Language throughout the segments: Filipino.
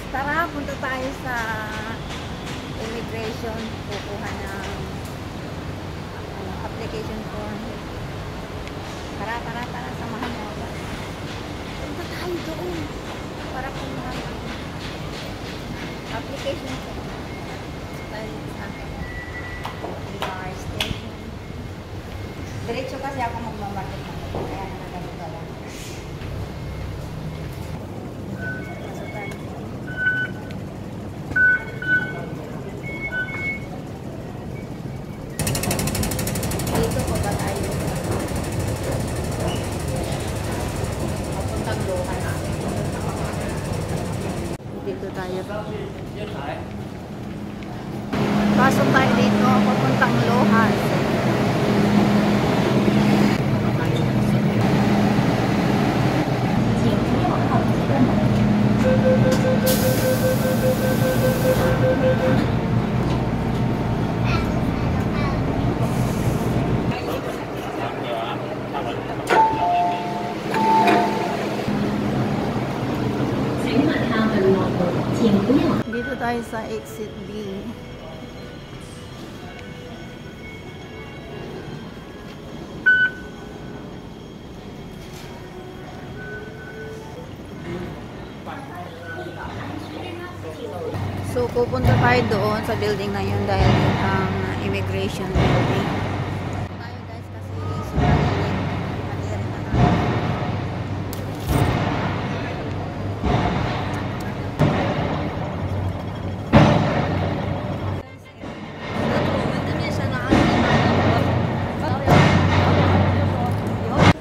Tara, punta tayo sa immigration. Kukuha ng application form. Tara, samahan mo ako. Punta tayo doon para kumuha ng application form. Tayo sa car station. Diretso kasi ako magmamarket ng ito. Kaya nanaganito lang. Dito po ba tayo? Papuntang Lohan natin. Dito tayo. Pasok tayo dito. Papuntang Lohan. Dito tayo sa exit B. So, pupunta tayo doon sa building na yun dahil yun ang immigration building. Tayo guys kasi sobrang init. Madirin na natin.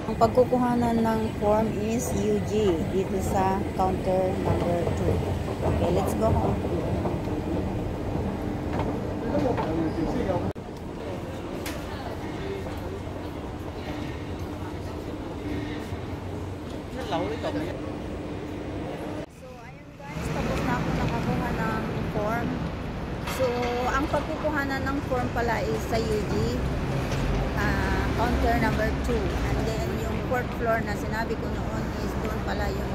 Ang pagkukuhanan ng form is UG dito sa counter number 2. Okay, let's go home. So, ayun guys, tapos na ako nakakuha ng form. So, ang pagkukuhanan ng form pala is sa UG, counter number 2. And then, yung 4th floor na sinabi ko noon is doon pala yung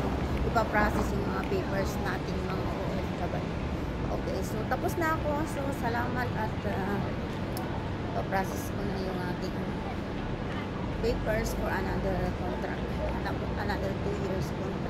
ipaprocess yung mga papers natin mga OFW. Okay, so tapos na ako. So, salamat at ipaprocess ko na yung ating papers for another contract. Another 2 years contract.